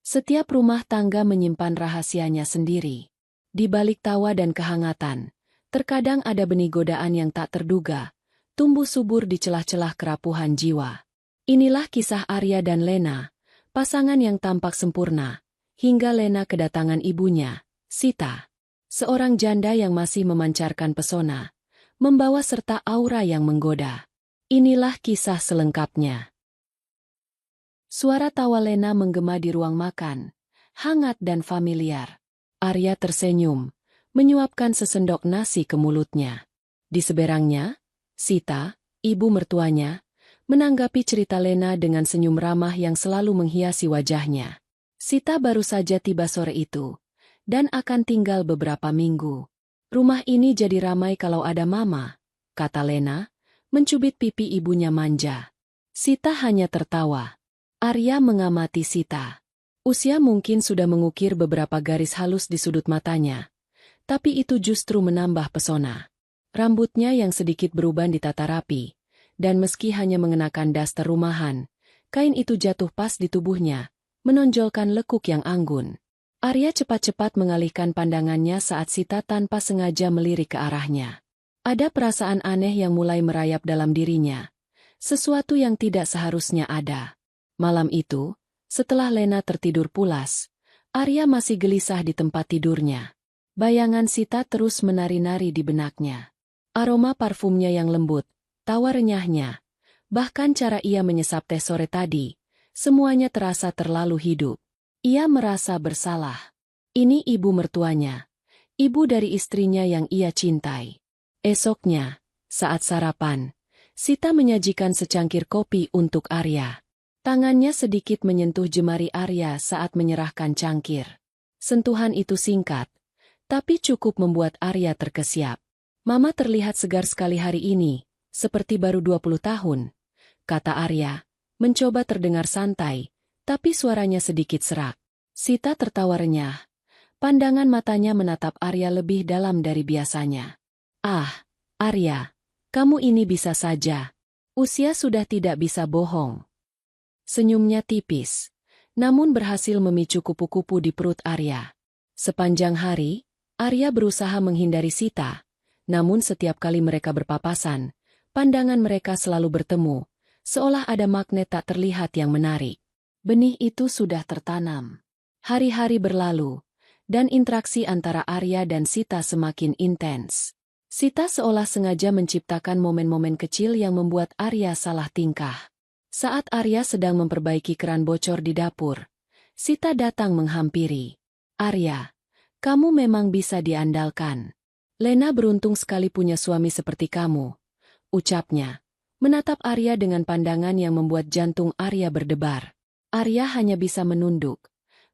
Setiap rumah tangga menyimpan rahasianya sendiri. Di balik tawa dan kehangatan, terkadang ada benih godaan yang tak terduga, tumbuh subur di celah-celah kerapuhan jiwa. Inilah kisah Arya dan Lena, pasangan yang tampak sempurna, hingga Lena kedatangan ibunya, Sita. Seorang janda yang masih memancarkan pesona, membawa serta aura yang menggoda. Inilah kisah selengkapnya. Suara tawa Lena menggema di ruang makan, hangat dan familiar. Arya tersenyum, menyuapkan sesendok nasi ke mulutnya. Di seberangnya, Sita, ibu mertuanya, menanggapi cerita Lena dengan senyum ramah yang selalu menghiasi wajahnya. Sita baru saja tiba sore itu, dan akan tinggal beberapa minggu. Rumah ini jadi ramai kalau ada mama, kata Lena, mencubit pipi ibunya manja. Sita hanya tertawa. Arya mengamati Sita. Usia mungkin sudah mengukir beberapa garis halus di sudut matanya, tapi itu justru menambah pesona. Rambutnya yang sedikit beruban ditata rapi, dan meski hanya mengenakan daster rumahan, kain itu jatuh pas di tubuhnya, menonjolkan lekuk yang anggun. Arya cepat-cepat mengalihkan pandangannya saat Sita tanpa sengaja melirik ke arahnya. Ada perasaan aneh yang mulai merayap dalam dirinya, sesuatu yang tidak seharusnya ada. Malam itu, setelah Lena tertidur pulas, Arya masih gelisah di tempat tidurnya. Bayangan Sita terus menari-nari di benaknya. Aroma parfumnya yang lembut, tawa renyahnya, bahkan cara ia menyesap teh sore tadi, semuanya terasa terlalu hidup. Ia merasa bersalah. Ini ibu mertuanya, ibu dari istrinya yang ia cintai. Esoknya, saat sarapan, Sita menyajikan secangkir kopi untuk Arya. Tangannya sedikit menyentuh jemari Arya saat menyerahkan cangkir. Sentuhan itu singkat, tapi cukup membuat Arya terkesiap. Mama terlihat segar sekali hari ini, seperti baru 20 tahun, kata Arya, mencoba terdengar santai, tapi suaranya sedikit serak. Sita tertawa renyah. Pandangan matanya menatap Arya lebih dalam dari biasanya. Ah, Arya, kamu ini bisa saja. Usia sudah tidak bisa bohong. Senyumnya tipis, namun berhasil memicu kupu-kupu di perut Arya. Sepanjang hari, Arya berusaha menghindari Sita, namun setiap kali mereka berpapasan, pandangan mereka selalu bertemu, seolah ada magnet tak terlihat yang menarik. Benih itu sudah tertanam. Hari-hari berlalu, dan interaksi antara Arya dan Sita semakin intens. Sita seolah sengaja menciptakan momen-momen kecil yang membuat Arya salah tingkah. Saat Arya sedang memperbaiki keran bocor di dapur, Sita datang menghampiri. Arya, kamu memang bisa diandalkan. Lena beruntung sekali punya suami seperti kamu, ucapnya, menatap Arya dengan pandangan yang membuat jantung Arya berdebar. Arya hanya bisa menunduk,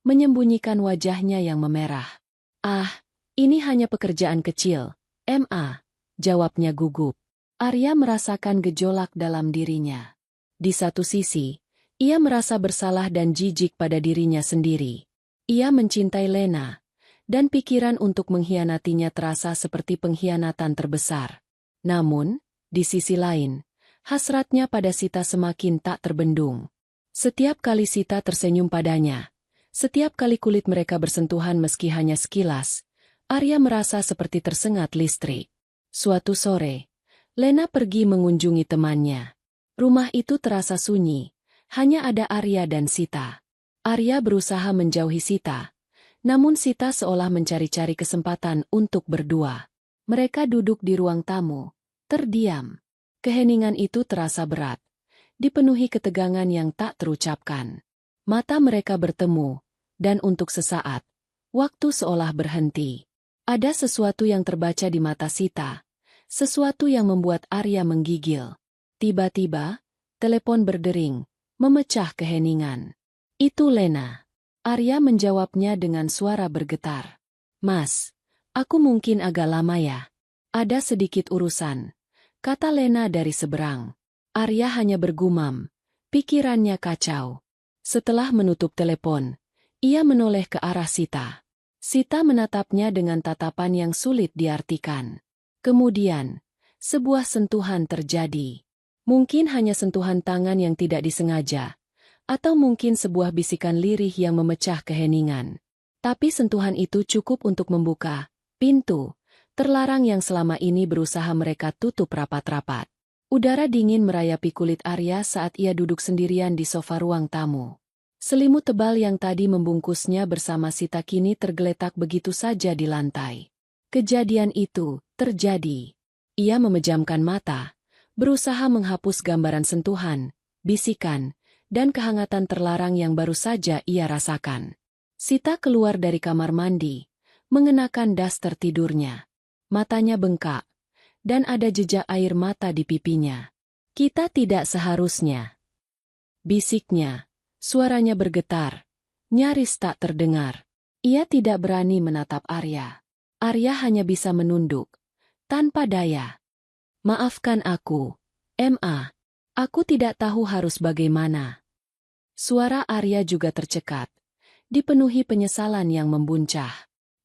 menyembunyikan wajahnya yang memerah. Ah, ini hanya pekerjaan kecil, Ma, jawabnya gugup. Arya merasakan gejolak dalam dirinya. Di satu sisi, ia merasa bersalah dan jijik pada dirinya sendiri. Ia mencintai Lena, dan pikiran untuk mengkhianatinya terasa seperti pengkhianatan terbesar. Namun, di sisi lain, hasratnya pada Sita semakin tak terbendung. Setiap kali Sita tersenyum padanya, setiap kali kulit mereka bersentuhan meski hanya sekilas, Arya merasa seperti tersengat listrik. Suatu sore, Lena pergi mengunjungi temannya. Rumah itu terasa sunyi, hanya ada Arya dan Sita. Arya berusaha menjauhi Sita, namun Sita seolah mencari-cari kesempatan untuk berdua. Mereka duduk di ruang tamu, terdiam. Keheningan itu terasa berat, dipenuhi ketegangan yang tak terucapkan. Mata mereka bertemu, dan untuk sesaat, waktu seolah berhenti. Ada sesuatu yang terbaca di mata Sita, sesuatu yang membuat Arya menggigil. Tiba-tiba, telepon berdering, memecah keheningan. Itu Lena. Arya menjawabnya dengan suara bergetar. Mas, aku mungkin agak lama ya. Ada sedikit urusan, kata Lena dari seberang. Arya hanya bergumam, pikirannya kacau. Setelah menutup telepon, ia menoleh ke arah Sita. Sita menatapnya dengan tatapan yang sulit diartikan. Kemudian, sebuah sentuhan terjadi. Mungkin hanya sentuhan tangan yang tidak disengaja, Atau mungkin sebuah bisikan lirih yang memecah keheningan. Tapi sentuhan itu cukup untuk membuka pintu terlarang yang selama ini berusaha mereka tutup rapat-rapat. Udara dingin merayapi kulit Arya saat ia duduk sendirian di sofa ruang tamu. Selimut tebal yang tadi membungkusnya bersama Sita kini tergeletak begitu saja di lantai. Kejadian itu terjadi. Ia memejamkan mata, berusaha menghapus gambaran sentuhan, bisikan, dan kehangatan terlarang yang baru saja ia rasakan. Sita keluar dari kamar mandi, mengenakan daster tidurnya. Matanya bengkak, dan ada jejak air mata di pipinya. Kita tidak seharusnya. Bisiknya, suaranya bergetar, nyaris tak terdengar. Ia tidak berani menatap Arya. Arya hanya bisa menunduk, tanpa daya. Maafkan aku, Ma. Aku tidak tahu harus bagaimana. Suara Arya juga tercekat, dipenuhi penyesalan yang membuncah.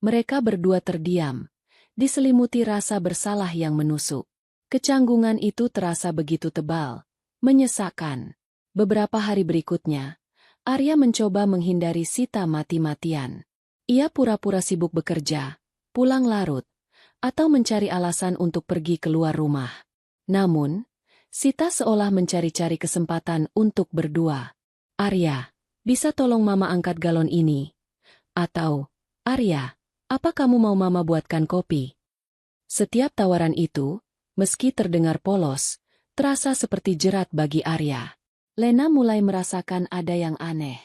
Mereka berdua terdiam, diselimuti rasa bersalah yang menusuk. Kecanggungan itu terasa begitu tebal, menyesakkan. Beberapa hari berikutnya, Arya mencoba menghindari Sita mati-matian. Ia pura-pura sibuk bekerja, pulang larut, atau mencari alasan untuk pergi keluar rumah. Namun, Sita seolah mencari-cari kesempatan untuk berdua. Arya, bisa tolong Mama angkat galon ini? Atau, Arya, apa kamu mau Mama buatkan kopi? Setiap tawaran itu, meski terdengar polos, terasa seperti jerat bagi Arya. Lena mulai merasakan ada yang aneh.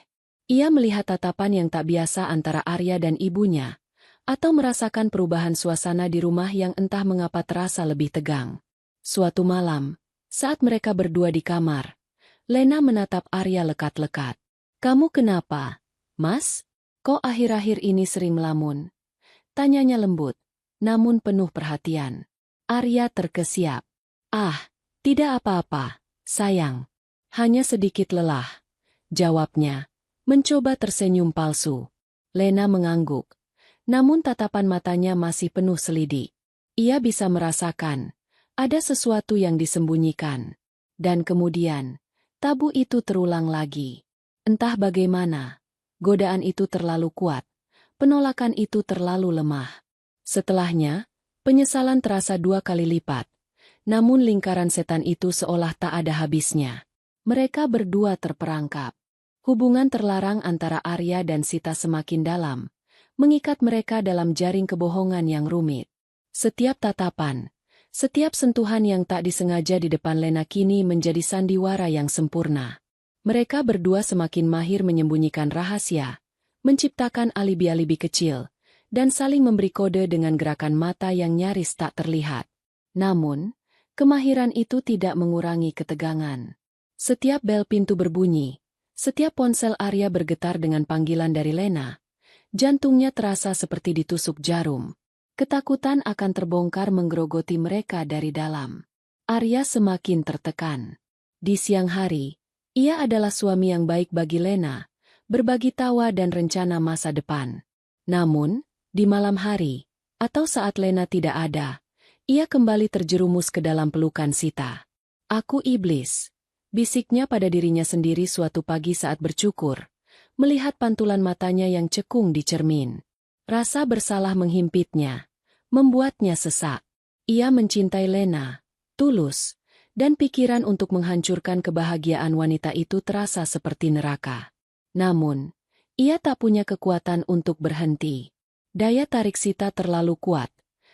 Ia melihat tatapan yang tak biasa antara Arya dan ibunya, atau merasakan perubahan suasana di rumah yang entah mengapa terasa lebih tegang. Suatu malam, saat mereka berdua di kamar, Lena menatap Arya lekat-lekat. "Kamu kenapa, Mas? Kok akhir-akhir ini sering melamun?" Tanyanya lembut, namun penuh perhatian. Arya terkesiap. "Ah, tidak apa-apa, sayang. Hanya sedikit lelah," jawabnya, mencoba tersenyum palsu. Lena mengangguk, namun tatapan matanya masih penuh selidik. Ia bisa merasakan, ada sesuatu yang disembunyikan. Dan kemudian, tabu itu terulang lagi. Entah bagaimana, godaan itu terlalu kuat. Penolakan itu terlalu lemah. Setelahnya, penyesalan terasa 2 kali lipat. Namun lingkaran setan itu seolah tak ada habisnya. Mereka berdua terperangkap. Hubungan terlarang antara Arya dan Sita semakin dalam, mengikat mereka dalam jaring kebohongan yang rumit. Setiap tatapan, setiap sentuhan yang tak disengaja di depan Lena kini menjadi sandiwara yang sempurna. Mereka berdua semakin mahir menyembunyikan rahasia, menciptakan alibi-alibi kecil, dan saling memberi kode dengan gerakan mata yang nyaris tak terlihat. Namun, kemahiran itu tidak mengurangi ketegangan. Setiap bel pintu berbunyi, setiap ponsel Arya bergetar dengan panggilan dari Lena, jantungnya terasa seperti ditusuk jarum. Ketakutan akan terbongkar menggerogoti mereka dari dalam. Arya semakin tertekan. Di siang hari, ia adalah suami yang baik bagi Lena, berbagi tawa dan rencana masa depan. Namun, di malam hari, atau saat Lena tidak ada, ia kembali terjerumus ke dalam pelukan Sita. "Aku iblis," bisiknya pada dirinya sendiri suatu pagi saat bercukur, melihat pantulan matanya yang cekung di cermin. Rasa bersalah menghimpitnya, membuatnya sesak. Ia mencintai Lena, tulus, dan pikiran untuk menghancurkan kebahagiaan wanita itu terasa seperti neraka. Namun, ia tak punya kekuatan untuk berhenti. Daya tarik Sita terlalu kuat,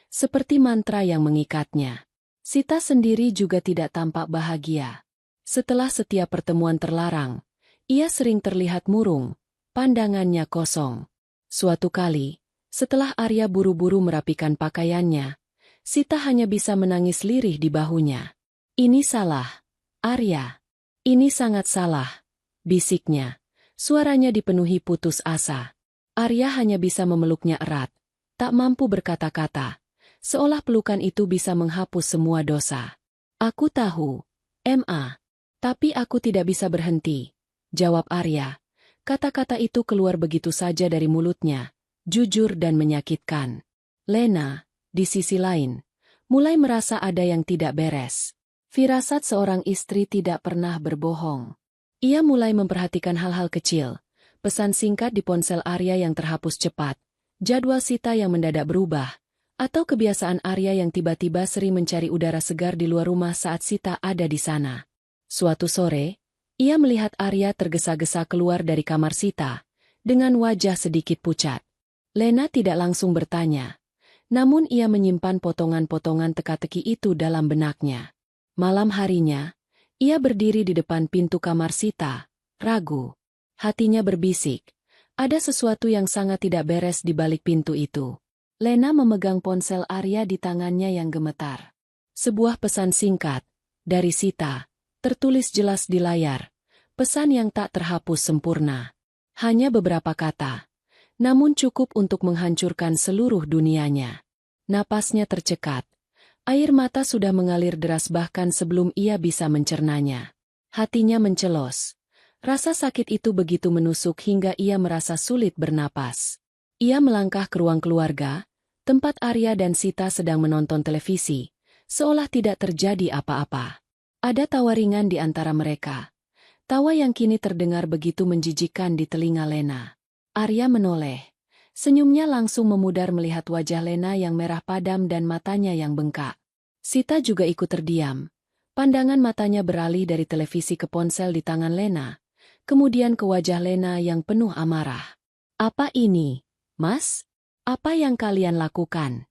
seperti mantra yang mengikatnya. Sita sendiri juga tidak tampak bahagia. Setelah setiap pertemuan terlarang, ia sering terlihat murung, pandangannya kosong. Suatu kali, setelah Arya buru-buru merapikan pakaiannya, Sita hanya bisa menangis lirih di bahunya. "Ini salah, Arya. Ini sangat salah," bisiknya. Suaranya dipenuhi putus asa. Arya hanya bisa memeluknya erat, tak mampu berkata-kata, seolah pelukan itu bisa menghapus semua dosa. "Aku tahu, Ma. Tapi aku tidak bisa berhenti," jawab Arya. Kata-kata itu keluar begitu saja dari mulutnya, jujur dan menyakitkan. Lena, di sisi lain, mulai merasa ada yang tidak beres. Firasat seorang istri tidak pernah berbohong. Ia mulai memperhatikan hal-hal kecil, pesan singkat di ponsel Arya yang terhapus cepat, jadwal Sita yang mendadak berubah, atau kebiasaan Arya yang tiba-tiba sering mencari udara segar di luar rumah saat Sita ada di sana. Suatu sore, ia melihat Arya tergesa-gesa keluar dari kamar Sita, dengan wajah sedikit pucat. Lena tidak langsung bertanya, namun ia menyimpan potongan-potongan teka-teki itu dalam benaknya. Malam harinya, ia berdiri di depan pintu kamar Sita, ragu. Hatinya berbisik, ada sesuatu yang sangat tidak beres di balik pintu itu. Lena memegang ponsel Arya di tangannya yang gemetar. Sebuah pesan singkat, dari Sita, tertulis jelas di layar, pesan yang tak terhapus sempurna. Hanya beberapa kata, namun cukup untuk menghancurkan seluruh dunianya. Napasnya tercekat. Air mata sudah mengalir deras bahkan sebelum ia bisa mencernanya. Hatinya mencelos. Rasa sakit itu begitu menusuk hingga ia merasa sulit bernapas. Ia melangkah ke ruang keluarga, tempat Arya dan Sita sedang menonton televisi, seolah tidak terjadi apa-apa. Ada tawa ringan di antara mereka. Tawa yang kini terdengar begitu menjijikkan di telinga Lena. Arya menoleh. Senyumnya langsung memudar melihat wajah Lena yang merah padam dan matanya yang bengkak. Sita juga ikut terdiam. Pandangan matanya beralih dari televisi ke ponsel di tangan Lena, kemudian ke wajah Lena yang penuh amarah. "Apa ini, Mas? Apa yang kalian lakukan?"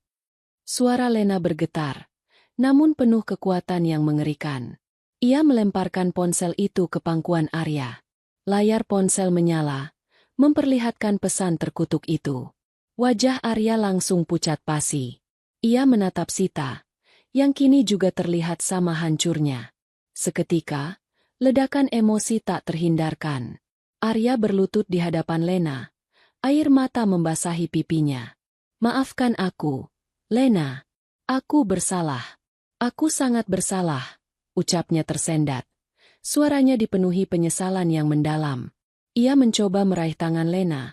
Suara Lena bergetar, namun penuh kekuatan yang mengerikan. Ia melemparkan ponsel itu ke pangkuan Arya. Layar ponsel menyala, memperlihatkan pesan terkutuk itu. Wajah Arya langsung pucat pasi. Ia menatap Sita, yang kini juga terlihat sama hancurnya. Seketika, ledakan emosi tak terhindarkan. Arya berlutut di hadapan Lena. Air mata membasahi pipinya. "Maafkan aku, Lena. Aku bersalah. Aku sangat bersalah," ucapnya tersendat. Suaranya dipenuhi penyesalan yang mendalam. Ia mencoba meraih tangan Lena,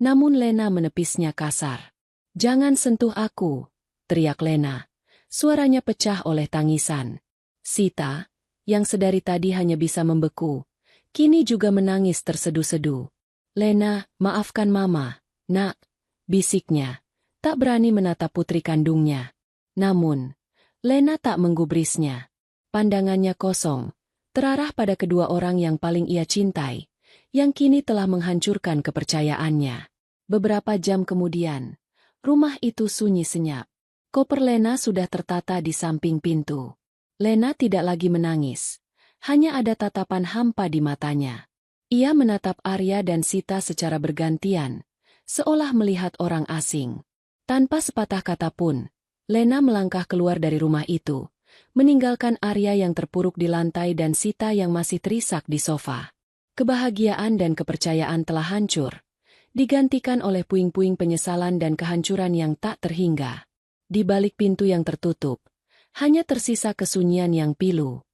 namun Lena menepisnya kasar. "Jangan sentuh aku," teriak Lena. Suaranya pecah oleh tangisan. Sita, yang sedari tadi hanya bisa membeku, kini juga menangis terseduh-seduh. "Lena, maafkan Mama, Nak," bisiknya, tak berani menatap putri kandungnya. Namun, Lena tak menggubrisnya. Pandangannya kosong, terarah pada kedua orang yang paling ia cintai, yang kini telah menghancurkan kepercayaannya. Beberapa jam kemudian, rumah itu sunyi senyap. Koper Lena sudah tertata di samping pintu. Lena tidak lagi menangis, hanya ada tatapan hampa di matanya. Ia menatap Arya dan Sita secara bergantian, seolah melihat orang asing. Tanpa sepatah kata pun, Lena melangkah keluar dari rumah itu, meninggalkan Arya yang terpuruk di lantai dan Sita yang masih terisak di sofa. Kebahagiaan dan kepercayaan telah hancur, digantikan oleh puing-puing penyesalan dan kehancuran yang tak terhingga. Di balik pintu yang tertutup, hanya tersisa kesunyian yang pilu.